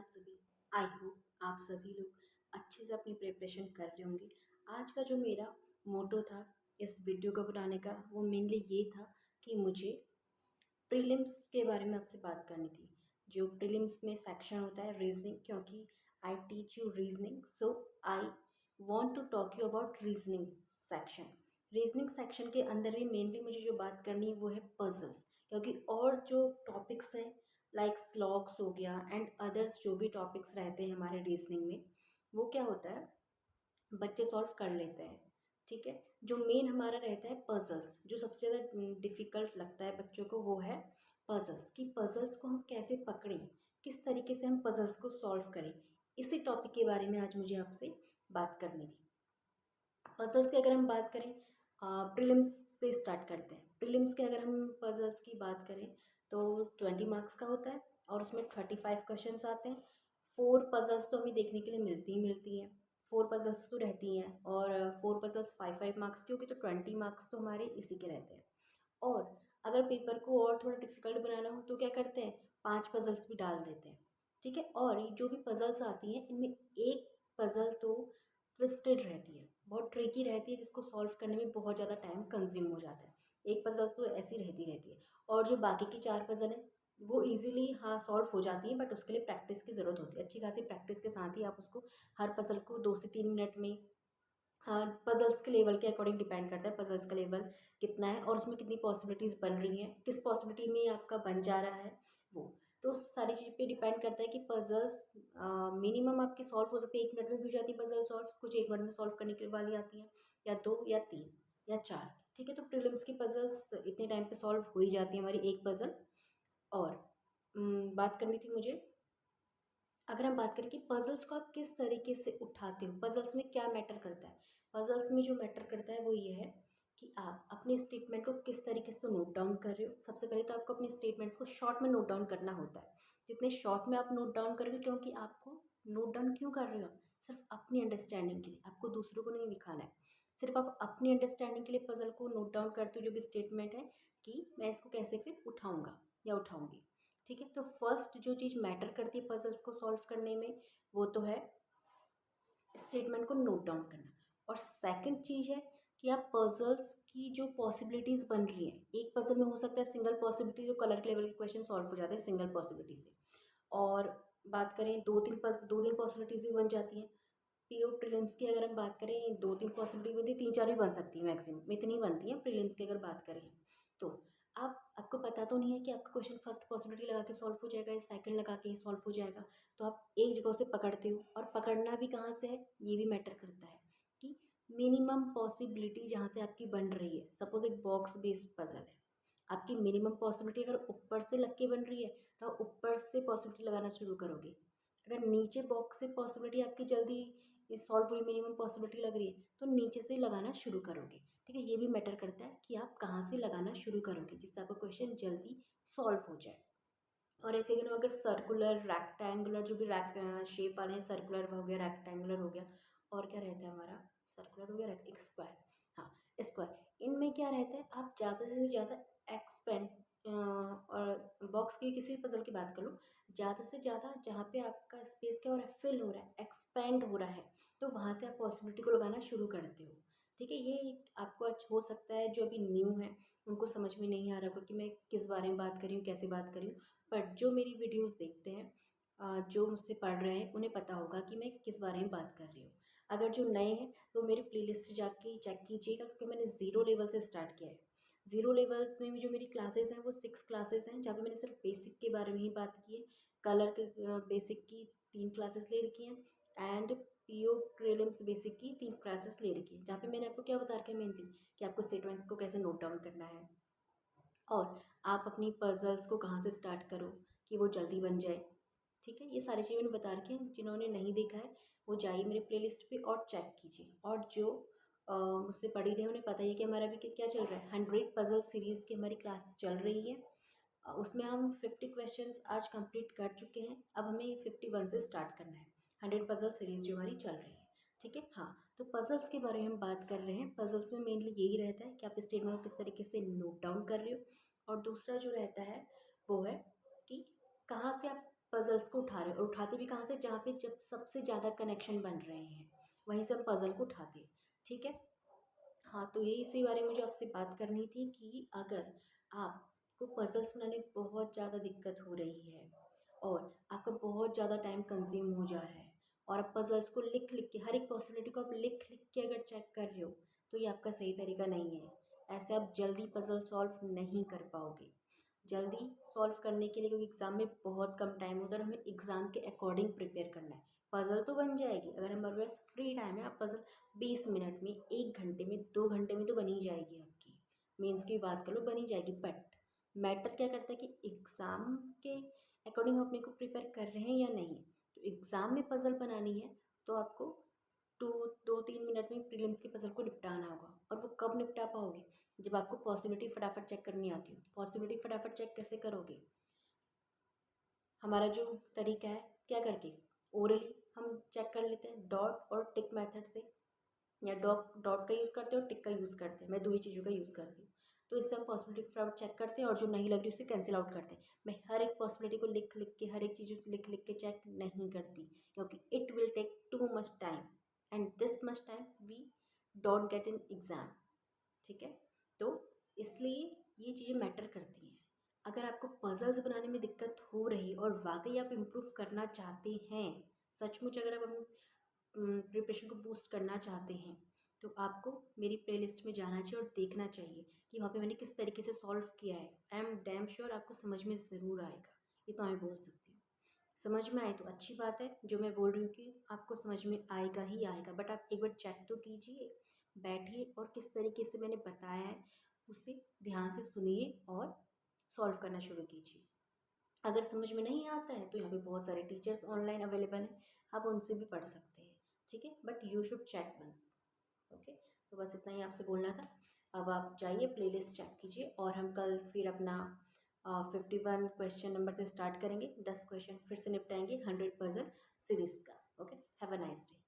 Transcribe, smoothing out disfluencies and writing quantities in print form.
आप सभी। I hope आप सभी लोग अच्छे से अपनी प्रिपरेशन कर रहे होंगे। आज का जो मेरा मोटो था इस वीडियो को बनाने का वो मेनली ये था कि मुझे प्रीलिम्स के बारे में आपसे बात करनी थी। जो प्रीलिम्स में सेक्शन होता है रीजनिंग, क्योंकि I teach you reasoning, so I want to talk you about reasoning section. Reasoning section के अंदर भी मेनली मुझे जो बात करनी है वो है पजल्स, क्योंकि और जो टॉपिक्स हैं लाइक स्लॉग्स हो गया एंड अदर्स जो भी टॉपिक्स रहते हैं हमारे रीजनिंग में, वो क्या होता है बच्चे सॉल्व कर लेते हैं। ठीक है, जो मेन हमारा रहता है पजल्स, जो सबसे ज़्यादा डिफ़िकल्ट लगता है बच्चों को वो है पजल्स, कि पजल्स को हम कैसे पकड़ें, किस तरीके से हम पजल्स को सॉल्व करें। इसी टॉपिक के बारे में आज मुझे आपसे बात करनी थी। पजल्स की अगर हम बात करें, प्रीलिम्स से स्टार्ट करते हैं। प्रीलिम्स के अगर हम पजल्स की बात करें तो 20 मार्क्स का होता है और उसमें 35 क्वेश्चंस आते हैं। 4 पजल्स तो हमें देखने के लिए मिलती हैं। 4 पजल्स तो रहती हैं और 4 पजल्स 5 मार्क्स की होगी, तो 20 मार्क्स तो हमारे इसी के रहते हैं। और अगर पेपर को और थोड़ा डिफिकल्ट बनाना हो तो क्या करते हैं, 5 पजल्स भी डाल देते हैं। ठीक है, और ये जो भी पजल्स आती हैं इनमें एक पजल तो ट्विस्टेड रहती है, बहुत ट्रिकी रहती है, जिसको सॉल्व करने में बहुत ज़्यादा टाइम कंज्यूम हो जाता है। एक पजल तो ऐसी रहती है। और जो बाकी की 4 पजल हैं वो इजीली हाँ सॉल्व हो जाती है, बट उसके लिए प्रैक्टिस की ज़रूरत होती है। अच्छी खासी प्रैक्टिस के साथ ही आप उसको हर पजल को 2 से 3 मिनट में, हाँ, पजल्स के लेवल के अकॉर्डिंग डिपेंड करता है पजल्स का लेवल कितना है और उसमें कितनी पॉसिबिलिटीज़ बन रही हैं, किस पॉसिबिलिटी में आपका बन जा रहा है वो। तो उस सारी चीज़ पे डिपेंड करता है कि पजल्स मिनिमम आपकी सॉल्व हो सकती है, 1 मिनट में भी हो जाती है पजल सॉल्व, कुछ 1 मिनट में सॉल्व करने के वाली आती हैं, या 2 या 3 या 4। ठीक है, तो प्रीलिम्स की पजल्स इतने टाइम पे सॉल्व हो ही जाती है हमारी एक पजल। और बात करनी थी मुझे, अगर हम बात करें कि पजल्स को आप किस तरीके से उठाते हो, पजल्स में क्या मैटर करता है। पजल्स में जो मैटर करता है वो ये है कि आप अपने स्टेटमेंट को किस तरीके से नोट डाउन कर रहे हो। सबसे पहले तो आपको अपने स्टेटमेंट्स को शॉर्ट में नोट डाउन करना होता है। जितने शॉर्ट में आप नोट डाउन करोगे, क्योंकि आपको नोट डाउन क्यों कर रहे हो, सिर्फ अपनी अंडरस्टैंडिंग के लिए, आपको दूसरों को नहीं दिखाना है। सिर्फ आप अपनी अंडरस्टैंडिंग के लिए पजल को नोट डाउन करते हो, जो भी स्टेटमेंट है कि मैं इसको कैसे फिर उठाऊँगा या उठाऊँगी। ठीक है, तो फर्स्ट जो चीज़ मैटर करती है पजल्स को सॉल्व करने में वो तो है स्टेटमेंट को नोट डाउन करना। और सेकंड चीज़ है कि आप पजल्स की जो पॉसिबिलिटीज़ बन रही हैं, एक पजल में हो सकता है सिंगल पॉसिबिलिटी, जो कलर के लेवल के क्वेश्चन सॉल्व हो जाते हैं सिंगल पॉसिबिलिटी से। और बात करें 2-3 पॉसिबिलिटीज़ भी बन जाती हैं। पीओ प्रीलिम्स की अगर हम बात करें 2-3 पॉसिबिलिटी बनती है, 3-4 भी बन सकती है मैक्सिमम, इतनी बनती है प्रीलिम्स की अगर बात करें। तो आपको पता तो नहीं है कि आपका क्वेश्चन फर्स्ट पॉसिबिलिटी लगा के सॉल्व हो जाएगा या सेकंड लगा के ही सॉल्व हो जाएगा। तो आप एक जगह से पकड़ते हो, और पकड़ना भी कहाँ से है ये भी मैटर करता है कि मिनिमम पॉसिबिलिटी जहाँ से आपकी बन रही है। सपोज एक बॉक्स बेस्ड पजल है, आपकी मिनिमम पॉसिबिलिटी अगर ऊपर से लग के बन रही है तो आप ऊपर से पॉसिबिलिटी लगाना शुरू करोगे। अगर नीचे बॉक्स से पॉसिबिलिटी आपकी जल्दी सॉल्व हुई, मिनिमम पॉसिबिलिटी लग रही है, तो नीचे से लगाना शुरू करोगे। ठीक है, ये भी मैटर करता है कि आप कहाँ से लगाना शुरू करोगे जिससे आपका क्वेश्चन जल्दी सॉल्व हो जाए। और ऐसे अगर सर्कुलर रेक्टेंगुलर जो भी शेप वाले हैं, सर्कुलर हो गया, रेक्टेंगुलर हो गया, और क्या रहता है हमारा, सर्कुलर हो गया, एक स्क्वायर, हाँ स्क्वायर, इनमें क्या रहता है आप ज़्यादा से ज़्यादा एक्सपेंड, और बॉक्स की किसी भी पजल की बात कर लो, ज़्यादा से ज़्यादा जहाँ पे आपका स्पेस क्या हो रहा है, फिल हो रहा है, एक्सपेंड हो रहा है, तो वहाँ से आप पॉसिबिलिटी को लगाना शुरू करते हो। ठीक है, ये आपको हो सकता है जो अभी न्यू है उनको समझ में नहीं आ रहा होगा कि मैं किस बारे में बात कर रही हूँ, कैसे बात कर रही हूँ, बट जो मेरी वीडियोस देखते हैं, जो मुझसे पढ़ रहे हैं, उन्हें पता होगा कि मैं किस बारे में बात कर रही हूँ। अगर जो नए हैं तो मेरी प्लेलिस्ट जाके चेक कीजिएगा, क्योंकि मैंने ज़ीरो लेवल से स्टार्ट किया है। ज़ीरो लेवल्स में भी जो मेरी क्लासेस हैं वो 6 क्लासेस हैं, जहाँ पे मैंने सिर्फ बेसिक के बारे में ही बात की है। कलर के बेसिक की 3 क्लासेस ले रखी हैं, एंड पीओ प्रीलिम्स बेसिक की 3 क्लासेस ले रखी है, जहाँ पे मैंने आपको क्या बता रखा है मेन थिंग, कि आपको स्टेटमेंट्स को कैसे नोट डाउन करना है, और आप अपनी पजल्स को कहाँ से स्टार्ट करो कि वो जल्दी बन जाए। ठीक है, ये सारी चीज़ें मैंने बता रखी हैं। जिन्होंने नहीं देखा है वो जाइए मेरे प्लेलिस्ट पे और चेक कीजिए। और जो मुझसे पढ़ ही रहे हैं उन्हें पता ही है कि हमारा अभी क्या चल रहा है, 100 पजल सीरीज़ की हमारी क्लासेस चल रही है। उसमें हम 50 क्वेश्चंस आज कंप्लीट कर चुके हैं, अब हमें 51 से स्टार्ट करना है। 100 पजल सीरीज़ जो हमारी चल रही है। ठीक है, हाँ, तो पजल्स के बारे में हम बात कर रहे हैं। पजल्स में मेनली यही रहता है कि आप स्टेटमेंट को किस तरीके से नोट डाउन कर रहे हो, और दूसरा जो रहता है वो है कि कहाँ से आप पज़ल्स को उठा रहे हैं, और उठाते भी कहाँ से, जहाँ पे जब सबसे ज़्यादा कनेक्शन बन रहे हैं वहीं से हम पज़ल को उठाते हैं। ठीक है। हाँ, तो यही इसी बारे में मुझे आपसे बात करनी थी कि अगर आपको पज़ल्स बनाने में बहुत ज़्यादा दिक्कत हो रही है और आपका बहुत ज़्यादा टाइम कंज्यूम हो जा रहा है, और आप पज़ल्स को लिख लिख के, हर एक पॉसिबिलिटी को आप लिख लिख के अगर चेक कर रहे हो, तो ये आपका सही तरीका नहीं है। ऐसे आप जल्दी पज़ल सॉल्व नहीं कर पाओगे। जल्दी सॉल्व करने के लिए, क्योंकि एग्ज़ाम में बहुत कम टाइम होता है और हमें एग्ज़ाम के अकॉर्डिंग प्रिपेयर करना है। पज़ल तो बन जाएगी, अगर हमारे पास फ्री टाइम है, आप पज़ल 20 मिनट में, 1 घंटे में, 2 घंटे में तो बन ही जाएगी आपकी। मेंस की बात कर लो, बन ही जाएगी। बट मैटर क्या करता है कि एग्ज़ाम के अकॉर्डिंग हम अपने को प्रिपेयर कर रहे हैं या नहीं। तो एग्ज़ाम में पज़ल बनानी है तो आपको 2-3 मिनट में प्रीलिम्स के पज़ल को निपटाना होगा। और वो कब निपटा पाओगे, जब आपको पॉसिबिलिटी फटाफट चेक करनी आती हो। पॉसिबिलिटी फटाफट चेक कैसे करोगे? हमारा जो तरीका है, क्या करके, ओरली हम चेक कर लेते हैं डॉट और टिक मेथड से, या डॉट डॉट का यूज़ करते हैं और टिक का यूज़ करते हैं। मैं 2 ही चीज़ों का यूज़ करती हूँ। तो इससे हम पॉसिबिलिटी को फटाफट चेक करते हैं और जो नहीं लग रही उसे कैंसिल आउट करते हैं। मैं हर एक पॉसिबिलिटी को लिख लिख के, हर एक चीज़ लिख लिख के चेक नहीं करती, क्योंकि it will take too much time, and this much time we don't get in exam. ठीक है। तो इसलिए ये चीज़ें मैटर करती हैं। अगर आपको पज़ल्स बनाने में दिक्कत हो रही और वाक़ई आप इम्प्रूव करना चाहते हैं, सचमुच अगर आप अपनी प्रिपरेशन को बूस्ट करना चाहते हैं, तो आपको मेरी प्लेलिस्ट में जाना चाहिए और देखना चाहिए कि वहाँ पे मैंने किस तरीके से सॉल्व किया है। आई एम डैम श्योर आपको समझ में ज़रूर आएगा। ये तो मैं बोल सकती हूँ। समझ में आए तो अच्छी बात है, जो मैं बोल रही हूँ कि आपको समझ में आएगा ही आएगा। बट आप एक बार चेक तो कीजिए, बैठिए और किस तरीके से मैंने बताया है उसे ध्यान से सुनिए और सॉल्व करना शुरू कीजिए। अगर समझ में नहीं आता है तो यहाँ पे बहुत सारे टीचर्स ऑनलाइन अवेलेबल हैं, आप उनसे भी पढ़ सकते हैं। ठीक है, but you should check once. Okay, तो बस इतना ही आपसे बोलना था। अब आप जाइए प्लेलिस्ट चेक कीजिए, और हम कल फिर अपना 51 क्वेश्चन नंबर से स्टार्ट करेंगे। 10 क्वेश्चन फिर से निपटाएंगे 100 पजल सीरीज़ का। Okay, have a nice day.